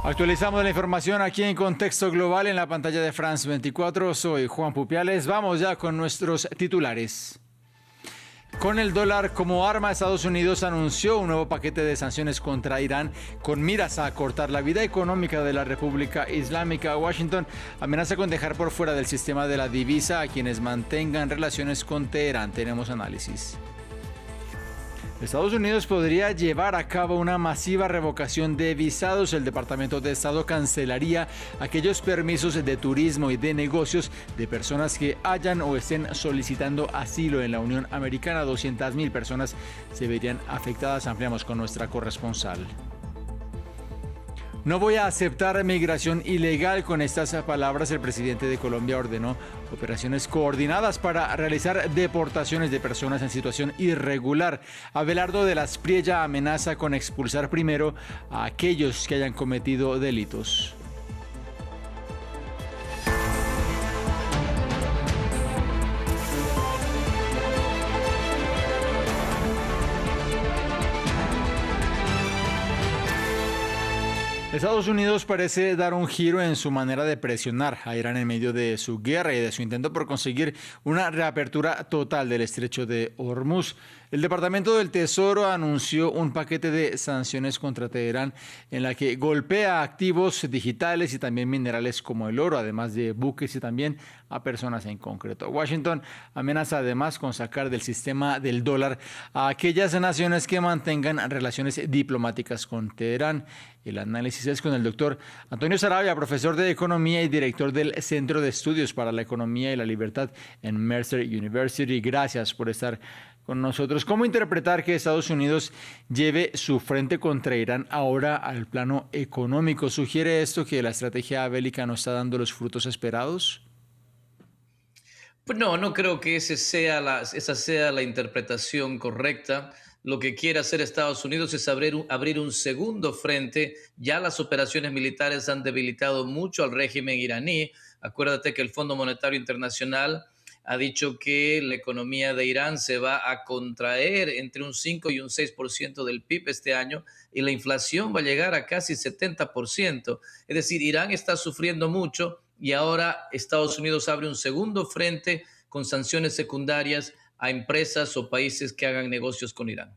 Actualizamos la información aquí en Contexto Global en la pantalla de France 24. Soy Juan Pupiales. Vamos ya con nuestros titulares. Con el dólar como arma, Estados Unidos anunció un nuevo paquete de sanciones contra Irán con miras a acortar la vida económica de la República Islámica. Washington amenaza con dejar por fuera del sistema de la divisa a quienes mantengan relaciones con Teherán. Tenemos análisis. Estados Unidos podría llevar a cabo una masiva revocación de visados. El Departamento de Estado cancelaría aquellos permisos de turismo y de negocios de personas que hayan o estén solicitando asilo en la Unión Americana. 200,000 personas se verían afectadas. Ampliamos con nuestra corresponsal. No voy a aceptar migración ilegal. Con estas palabras, el presidente de Colombia ordenó operaciones coordinadas para realizar deportaciones de personas en situación irregular. Abelardo de las Priella amenaza con expulsar primero a aquellos que hayan cometido delitos. Estados Unidos parece dar un giro en su manera de presionar a Irán en medio de su guerra y de su intento por conseguir una reapertura total del estrecho de Hormuz. El Departamento del Tesoro anunció un paquete de sanciones contra Teherán en la que golpea activos digitales y también minerales como el oro, además de buques y también a personas en concreto. Washington amenaza además con sacar del sistema del dólar a aquellas naciones que mantengan relaciones diplomáticas con Teherán. El análisis es con el doctor Antonio Saravia, profesor de Economía y director del Centro de Estudios para la Economía y la Libertad en Mercer University. Gracias por estar con nosotros. ¿Cómo interpretar que Estados Unidos lleve su frente contra Irán ahora al plano económico? ¿Sugiere esto que la estrategia bélica no está dando los frutos esperados? Pues no, no creo que esa sea la interpretación correcta. Lo que quiere hacer Estados Unidos es abrir un segundo frente. Ya las operaciones militares han debilitado mucho al régimen iraní. Acuérdate que el Fondo Monetario Internacional ha dicho que la economía de Irán se va a contraer entre un 5 y un 6% del PIB este año y la inflación va a llegar a casi 70%. Es decir, Irán está sufriendo mucho y ahora Estados Unidos abre un segundo frente con sanciones secundarias a empresas o países que hagan negocios con Irán.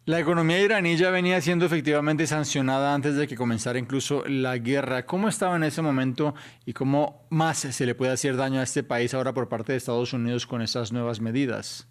La economía iraní ya venía siendo efectivamente sancionada antes de que comenzara incluso la guerra. ¿Cómo estaba en ese momento y cómo más se le puede hacer daño a este país ahora por parte de Estados Unidos con estas nuevas medidas?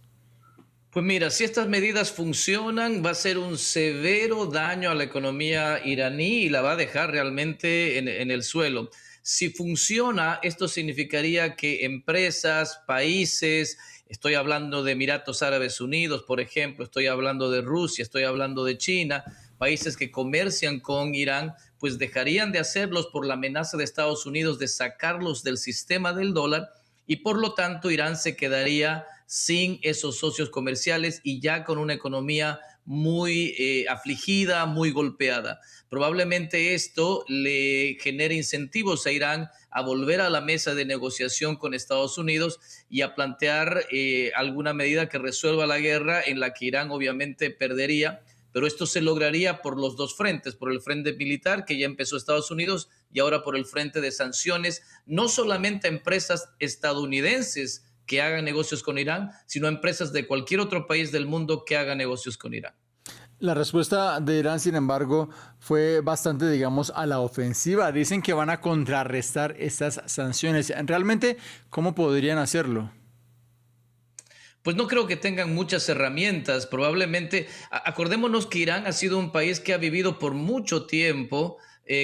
Pues mira, si estas medidas funcionan, va a ser un severo daño a la economía iraní y la va a dejar realmente en el suelo. Si funciona, esto significaría que empresas, países, estoy hablando de Emiratos Árabes Unidos, por ejemplo, estoy hablando de Rusia, estoy hablando de China, países que comercian con Irán, pues dejarían de hacerlos por la amenaza de Estados Unidos de sacarlos del sistema del dólar y por lo tanto Irán se quedaría sin esos socios comerciales y ya con una economía muy afligida, muy golpeada. Probablemente esto le genere incentivos a Irán a volver a la mesa de negociación con Estados Unidos y a plantear alguna medida que resuelva la guerra en la que Irán obviamente perdería, pero esto se lograría por los dos frentes, por el frente militar que ya empezó Estados Unidos y ahora por el frente de sanciones, no solamente a empresas estadounidenses que hagan negocios con Irán, sino a empresas de cualquier otro país del mundo que hagan negocios con Irán. La respuesta de Irán, sin embargo, fue bastante, digamos, a la ofensiva. Dicen que van a contrarrestar estas sanciones. ¿Realmente cómo podrían hacerlo? Pues no creo que tengan muchas herramientas. Probablemente, acordémonos que Irán ha sido un país que ha vivido por mucho tiempo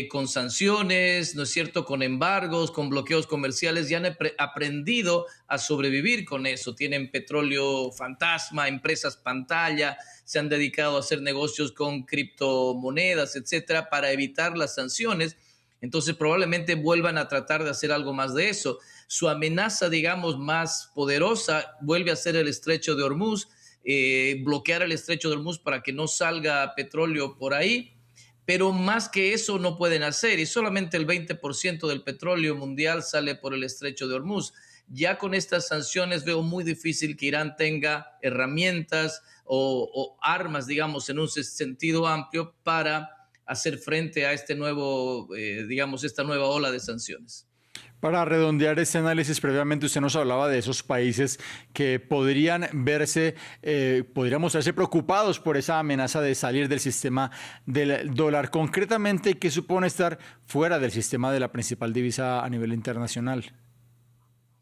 con sanciones, ¿no es cierto?, con embargos, con bloqueos comerciales, y han aprendido a sobrevivir con eso. Tienen petróleo fantasma, empresas pantalla, se han dedicado a hacer negocios con criptomonedas, etcétera, para evitar las sanciones. Entonces probablemente vuelvan a tratar de hacer algo más de eso. Su amenaza, digamos, más poderosa vuelve a ser el estrecho de Hormuz, bloquear el estrecho de Hormuz para que no salga petróleo por ahí, pero más que eso no pueden hacer y solamente el 20% del petróleo mundial sale por el estrecho de Hormuz. Ya con estas sanciones veo muy difícil que Irán tenga herramientas o armas, digamos, en un sentido amplio para hacer frente a este nuevo, digamos, esta nueva ola de sanciones. Para redondear ese análisis, previamente usted nos hablaba de esos países que podrían podrían mostrarse preocupados por esa amenaza de salir del sistema del dólar. Concretamente, ¿qué supone estar fuera del sistema de la principal divisa a nivel internacional?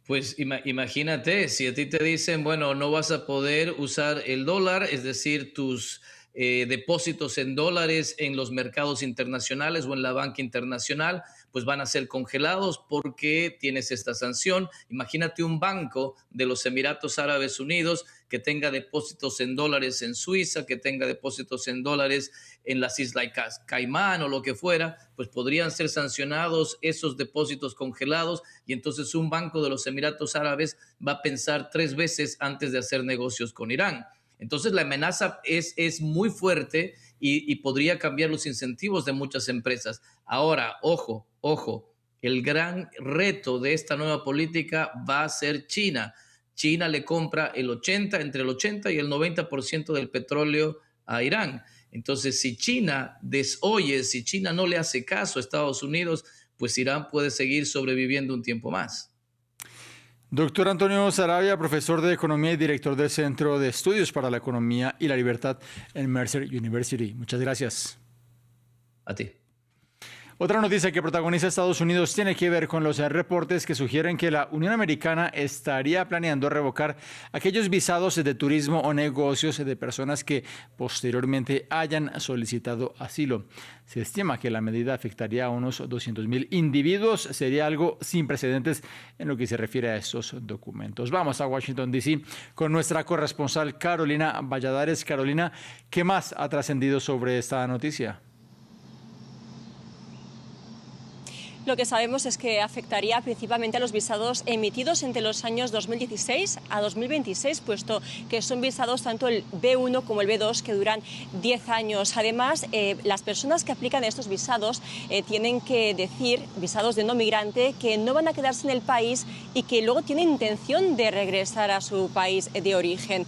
Pues imagínate, si a ti te dicen, bueno, no vas a poder usar el dólar, es decir, tus depósitos en dólares en los mercados internacionales o en la banca internacional, pues van a ser congelados porque tienes esta sanción. Imagínate un banco de los Emiratos Árabes Unidos que tenga depósitos en dólares en Suiza, que tenga depósitos en dólares en las Islas Caimán o lo que fuera, pues podrían ser sancionados esos depósitos congelados y entonces un banco de los Emiratos Árabes va a pensar 3 veces antes de hacer negocios con Irán. Entonces la amenaza es muy fuerte y podría cambiar los incentivos de muchas empresas. Ahora, ojo, el gran reto de esta nueva política va a ser China. China le compra entre el 80 y el 90% del petróleo a Irán. Entonces, si China desoye, si China no le hace caso a Estados Unidos, pues Irán puede seguir sobreviviendo un tiempo más. Doctor Antonio Saravia, profesor de Economía y director del Centro de Estudios para la Economía y la Libertad en Mercer University. Muchas gracias. A ti. Otra noticia que protagoniza Estados Unidos tiene que ver con los reportes que sugieren que la Unión Americana estaría planeando revocar aquellos visados de turismo o negocios de personas que posteriormente hayan solicitado asilo. Se estima que la medida afectaría a unos 200.000 individuos. Sería algo sin precedentes en lo que se refiere a estos documentos. Vamos a Washington, D.C. con nuestra corresponsal Carolina Valladares. Carolina, ¿qué más ha trascendido sobre esta noticia? Lo que sabemos es que afectaría principalmente a los visados emitidos entre los años 2016 a 2026, puesto que son visados tanto el B1 como el B2 que duran 10 años. Además, las personas que aplican estos visados tienen que decir, visados de no migrante, que no van a quedarse en el país y que luego tienen intención de regresar a su país de origen.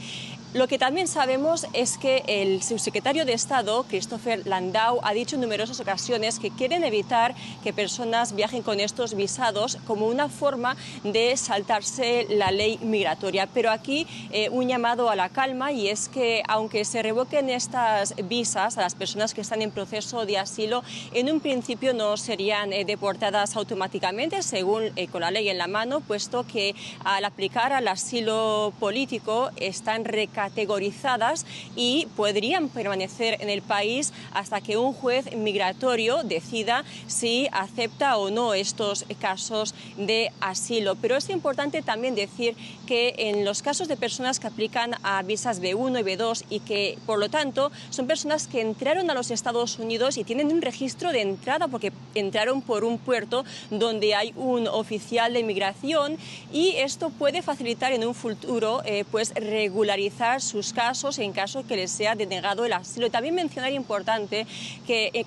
Lo que también sabemos es que el subsecretario de Estado, Christopher Landau, ha dicho en numerosas ocasiones que quieren evitar que personas viajen con estos visados como una forma de saltarse la ley migratoria. Pero aquí un llamado a la calma, y es que aunque se revoquen estas visas a las personas que están en proceso de asilo, en un principio no serían deportadas automáticamente, según con la ley en la mano, puesto que al aplicar al asilo político están categorizadas y podrían permanecer en el país hasta que un juez migratorio decida si acepta o no estos casos de asilo. Pero es importante también decir que en los casos de personas que aplican a visas B1 y B2 y que, por lo tanto, son personas que entraron a los Estados Unidos y tienen un registro de entrada porque entraron por un puerto donde hay un oficial de inmigración, y esto puede facilitar en un futuro pues regularizar sus casos en caso que les sea denegado el asilo. Y también mencionar importante que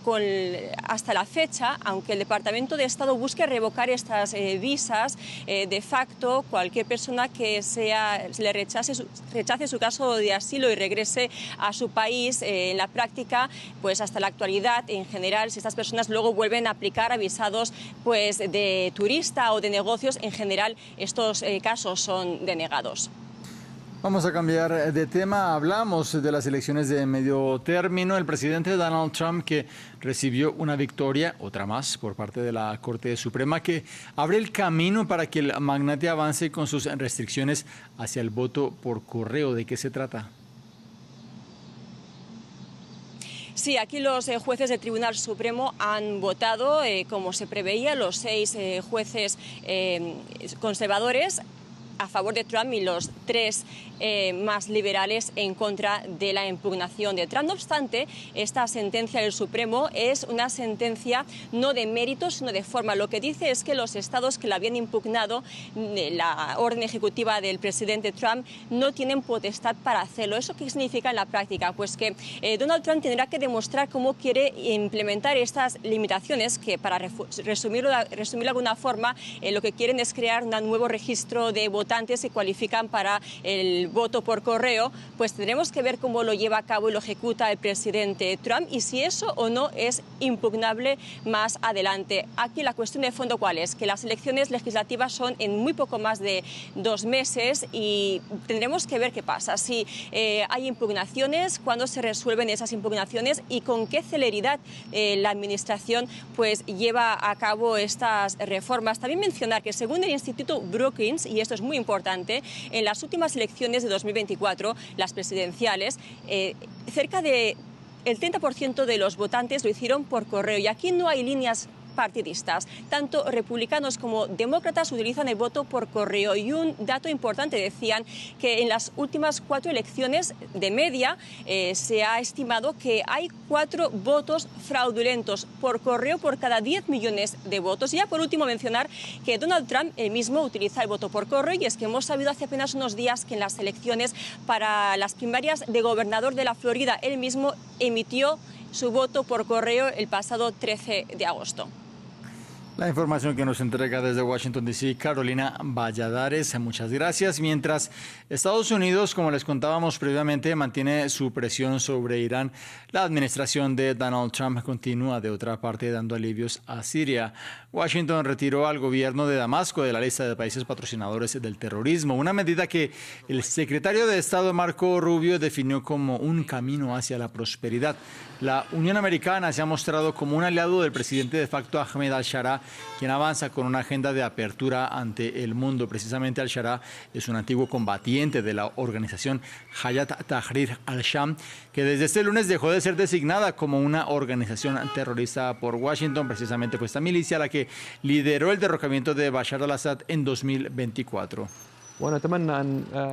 hasta la fecha, aunque el Departamento de Estado busque revocar estas visas, de facto cualquier persona que se le rechace su caso de asilo y regrese a su país, en la práctica, pues hasta la actualidad, en general, si estas personas luego vuelven a aplicar a visados pues de turista o de negocios, en general estos casos son denegados. Vamos a cambiar de tema. Hablamos de las elecciones de medio término. El presidente Donald Trump, que recibió una victoria, otra más, por parte de la Corte Suprema, que abre el camino para que el magnate avance con sus restricciones hacia el voto por correo. ¿De qué se trata? Sí, aquí los jueces del Tribunal Supremo han votado, como se preveía, los 6 jueces conservadores a favor de Trump y los 3 más liberales en contra de la impugnación de Trump. No obstante, esta sentencia del Supremo es una sentencia no de mérito, sino de forma. Lo que dice es que los estados que la habían impugnado, la orden ejecutiva del presidente Trump, no tienen potestad para hacerlo. ¿Eso qué significa en la práctica? Pues que Donald Trump tendrá que demostrar cómo quiere implementar estas limitaciones, que para resumirlo de alguna forma, lo que quieren es crear un nuevo registro de votantes votantes se cualifican para el voto por correo, pues tendremos que ver cómo lo lleva a cabo y lo ejecuta el presidente Trump y si eso o no es impugnable más adelante. Aquí la cuestión de fondo, ¿cuál es? Que las elecciones legislativas son en muy poco más de 2 meses y tendremos que ver qué pasa. Si hay impugnaciones, cuándo se resuelven esas impugnaciones y con qué celeridad la administración pues lleva a cabo estas reformas. También mencionar que según el Instituto Brookings, y esto es muy importante, en las últimas elecciones de 2024, las presidenciales, cerca de el 30% de los votantes lo hicieron por correo y aquí no hay líneas partidistas. Tanto republicanos como demócratas utilizan el voto por correo y un dato importante, decían que en las últimas 4 elecciones de media se ha estimado que hay 4 votos fraudulentos por correo por cada 10 millones de votos. Y ya por último mencionar que Donald Trump él mismo utiliza el voto por correo y es que hemos sabido hace apenas unos días que en las elecciones para las primarias de gobernador de la Florida él mismo emitió su voto por correo el pasado 13 de agosto. La información que nos entrega desde Washington, D.C., Carolina Valladares. Muchas gracias. Mientras Estados Unidos, como les contábamos previamente, mantiene su presión sobre Irán, la administración de Donald Trump continúa de otra parte dando alivios a Siria. Washington retiró al gobierno de Damasco de la lista de países patrocinadores del terrorismo, una medida que el secretario de Estado Marco Rubio definió como un camino hacia la prosperidad. La Unión Americana se ha mostrado como un aliado del presidente de facto Ahmed al-Sharaa, quien avanza con una agenda de apertura ante el mundo. Precisamente al-Sharaa es un antiguo combatiente de la organización Hayat Tahrir al-Sham, que desde este lunes dejó de ser designada como una organización terrorista por Washington. Precisamente fue esta milicia la que lideró el derrocamiento de Bashar al-Assad en 2024.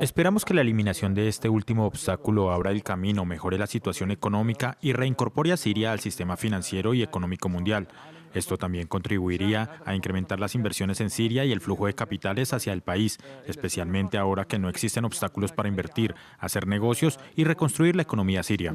Esperamos que la eliminación de este último obstáculo abra el camino, mejore la situación económica y reincorpore a Siria al sistema financiero y económico mundial. Esto también contribuiría a incrementar las inversiones en Siria y el flujo de capitales hacia el país, especialmente ahora que no existen obstáculos para invertir, hacer negocios y reconstruir la economía siria.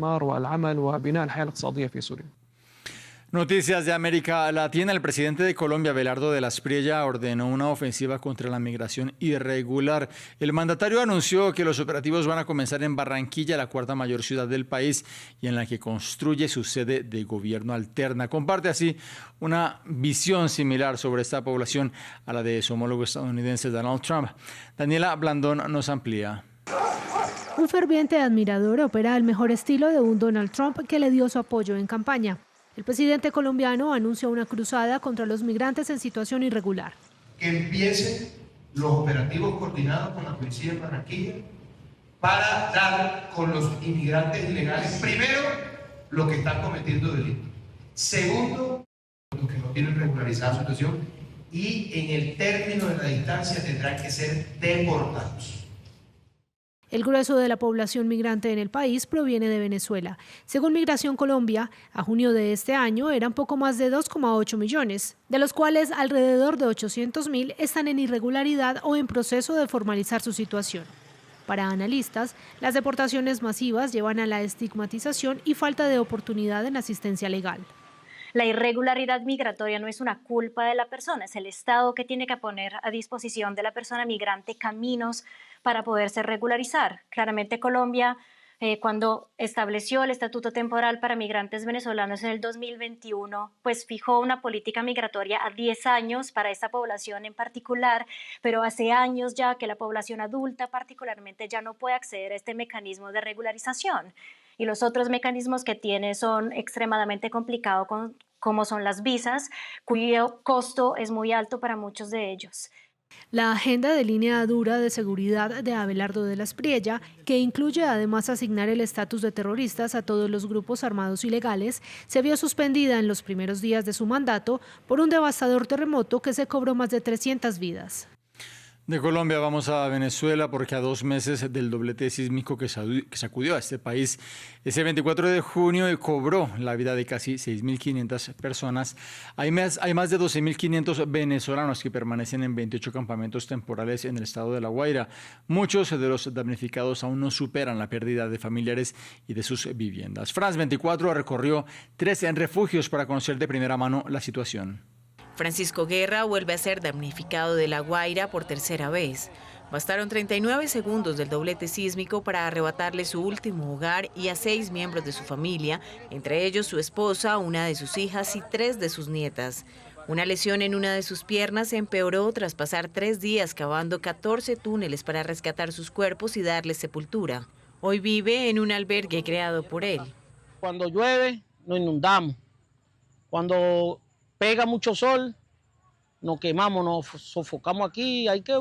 Noticias de América Latina. El presidente de Colombia, Abelardo de la Espriella, ordenó una ofensiva contra la migración irregular. El mandatario anunció que los operativos van a comenzar en Barranquilla, la 4ª mayor ciudad del país y en la que construye su sede de gobierno alterna. Comparte así una visión similar sobre esta población a la de su homólogo estadounidense Donald Trump. Daniela Blandón nos amplía. Un ferviente admirador opera al mejor estilo de un Donald Trump que le dio su apoyo en campaña. El presidente colombiano anunció una cruzada contra los migrantes en situación irregular. Que empiecen los operativos coordinados con la policía de Barranquilla para dar con los inmigrantes ilegales, primero, los que están cometiendo delitos. Segundo, los que no tienen regularizada su situación y en el término de la distancia tendrán que ser deportados. El grueso de la población migrante en el país proviene de Venezuela. Según Migración Colombia, a junio de este año eran poco más de 2,8 millones, de los cuales alrededor de 800.000 están en irregularidad o en proceso de formalizar su situación. Para analistas, las deportaciones masivas llevan a la estigmatización y falta de oportunidad en asistencia legal. La irregularidad migratoria no es una culpa de la persona, es el Estado que tiene que poner a disposición de la persona migrante caminos para poderse regularizar. Claramente Colombia, cuando estableció el estatuto temporal para migrantes venezolanos en el 2021, pues fijó una política migratoria a 10 años para esta población en particular, pero hace años ya que la población adulta particularmente ya no puede acceder a este mecanismo de regularización. Y los otros mecanismos que tiene son extremadamente complicados, como son las visas, cuyo costo es muy alto para muchos de ellos. La agenda de línea dura de seguridad de Abelardo de la Espriella, que incluye además asignar el estatus de terroristas a todos los grupos armados ilegales, se vio suspendida en los primeros días de su mandato por un devastador terremoto que se cobró más de 300 vidas. De Colombia vamos a Venezuela porque a 2 meses del doblete sísmico que sacudió a este país, ese 24 de junio cobró la vida de casi 6.500 personas. Hay más de 12.500 venezolanos que permanecen en 28 campamentos temporales en el estado de La Guaira. Muchos de los damnificados aún no superan la pérdida de familiares y de sus viviendas. France 24 recorrió 13 refugios para conocer de primera mano la situación. Francisco Guerra vuelve a ser damnificado de La Guaira por tercera vez. Bastaron 39 segundos del doblete sísmico para arrebatarle su último hogar y a 6 miembros de su familia, entre ellos su esposa, una de sus hijas y 3 de sus nietas. Una lesión en una de sus piernas se empeoró tras pasar 3 días cavando 14 túneles para rescatar sus cuerpos y darles sepultura. Hoy vive en un albergue creado por él. Cuando llueve, nos inundamos. Cuando pega mucho sol, nos quemamos, nos sofocamos aquí. Hay que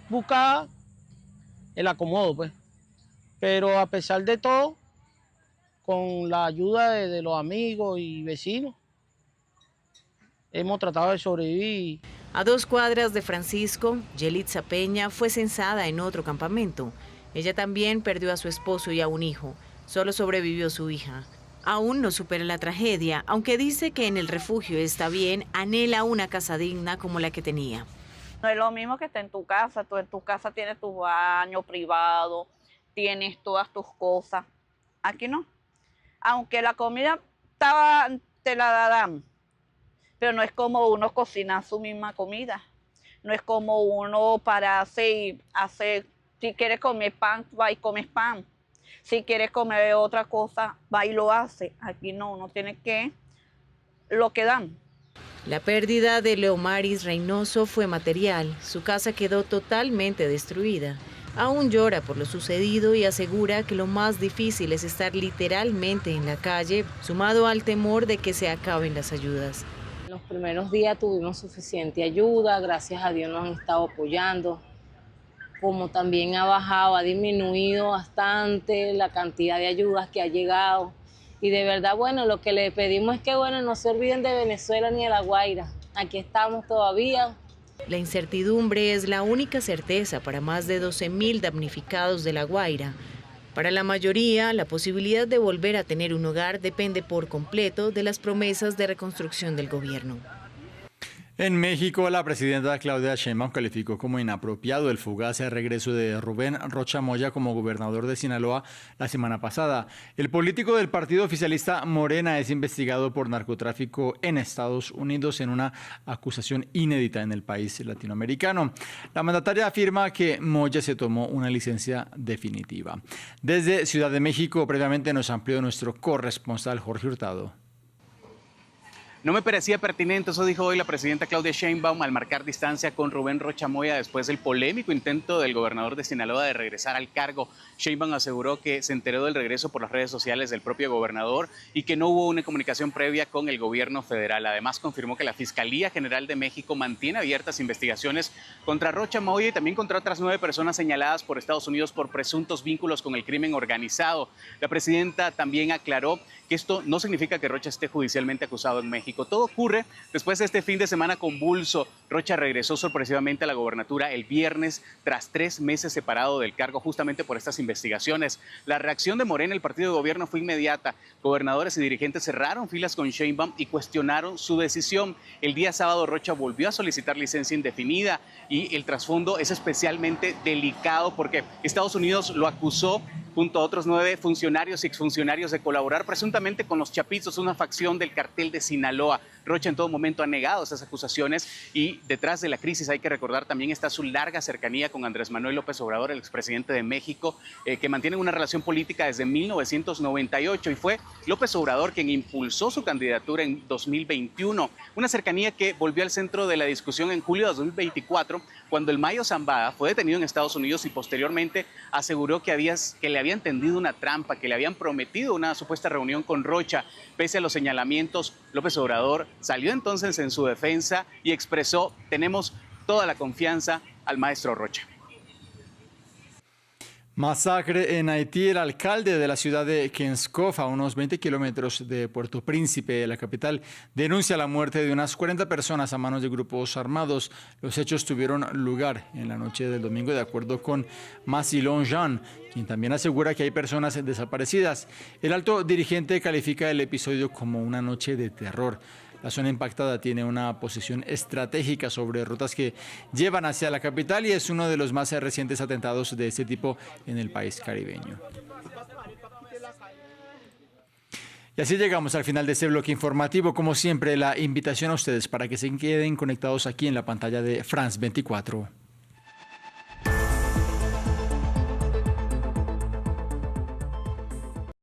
buscar el acomodo, pues. Pero a pesar de todo, con la ayuda de los amigos y vecinos, hemos tratado de sobrevivir. A 2 cuadras de Francisco, Yelitza Peña fue censada en otro campamento. Ella también perdió a su esposo y a un hijo. Solo sobrevivió su hija. Aún no supera la tragedia, aunque dice que en el refugio está bien, anhela una casa digna como la que tenía. No es lo mismo que estar en tu casa. Tú en tu casa tienes tu baño privado, tienes todas tus cosas. Aquí no. Aunque la comida te la dan, pero no es como uno cocinar su misma comida. No es como uno pararse y hacer, si quieres comer pan, va y comes pan. Si quieres comer otra cosa, va y lo hace. Aquí no, uno tiene que lo que dan. La pérdida de Leomaris Reynoso fue material. Su casa quedó totalmente destruida. Aún llora por lo sucedido y asegura que lo más difícil es estar literalmente en la calle, sumado al temor de que se acaben las ayudas. En los primeros días tuvimos suficiente ayuda, gracias a Dios nos han estado apoyando. Como también ha bajado, ha disminuido bastante la cantidad de ayudas que ha llegado. Y de verdad, bueno, lo que le pedimos es que, bueno, no se olviden de Venezuela ni de La Guaira. Aquí estamos todavía. La incertidumbre es la única certeza para más de 12.000 damnificados de La Guaira. Para la mayoría, la posibilidad de volver a tener un hogar depende por completo de las promesas de reconstrucción del gobierno. En México, la presidenta Claudia Sheinbaum calificó como inapropiado el fugaz regreso de Rubén Rocha Moya como gobernador de Sinaloa la semana pasada. El político del partido oficialista Morena es investigado por narcotráfico en Estados Unidos en una acusación inédita en el país latinoamericano. La mandataria afirma que Moya se tomó una licencia definitiva. Desde Ciudad de México, previamente nos amplió nuestro corresponsal Jorge Hurtado. No me parecía pertinente, eso dijo hoy la presidenta Claudia Sheinbaum al marcar distancia con Rubén Rocha Moya después del polémico intento del gobernador de Sinaloa de regresar al cargo. Sheinbaum aseguró que se enteró del regreso por las redes sociales del propio gobernador y que no hubo una comunicación previa con el gobierno federal. Además, confirmó que la Fiscalía General de México mantiene abiertas investigaciones contra Rocha Moya y también contra otras 9 personas señaladas por Estados Unidos por presuntos vínculos con el crimen organizado. La presidenta también aclaró que esto no significa que Rocha esté judicialmente acusado en México. Todo ocurre después de este fin de semana convulso. Rocha regresó sorpresivamente a la gobernatura el viernes tras 3 meses separado del cargo justamente por estas investigaciones. La reacción de Morena, el partido de gobierno, fue inmediata. Gobernadores y dirigentes cerraron filas con Sheinbaum y cuestionaron su decisión. El día sábado Rocha volvió a solicitar licencia indefinida y el trasfondo es especialmente delicado porque Estados Unidos lo acusó junto a otros 9 funcionarios y exfuncionarios de colaborar presuntamente con los Chapizos, una facción del cartel de Sinaloa. Rocha en todo momento ha negado esas acusaciones y detrás de la crisis, hay que recordar, también está su larga cercanía con Andrés Manuel López Obrador, el expresidente de México, que mantiene una relación política desde 1998 y fue López Obrador quien impulsó su candidatura en 2021. Una cercanía que volvió al centro de la discusión en julio de 2024, cuando el Mayo Zambada fue detenido en Estados Unidos y posteriormente aseguró que le habían tendido una trampa, que le habían prometido una supuesta reunión con Rocha. Pese a los señalamientos, López Obrador salió entonces en su defensa y expresó: tenemos toda la confianza al maestro Rocha. Masacre en Haití. El alcalde de la ciudad de Kenskov, a unos 20 kilómetros de Puerto Príncipe, la capital, denuncia la muerte de unas 40 personas a manos de grupos armados. Los hechos tuvieron lugar en la noche del domingo, de acuerdo con Masilon Jean, quien también asegura que hay personas desaparecidas. El alto dirigente califica el episodio como una noche de terror. La zona impactada tiene una posición estratégica sobre rutas que llevan hacia la capital y es uno de los más recientes atentados de este tipo en el país caribeño. Y así llegamos al final de este bloque informativo. Como siempre, la invitación a ustedes para que se queden conectados aquí en la pantalla de France 24.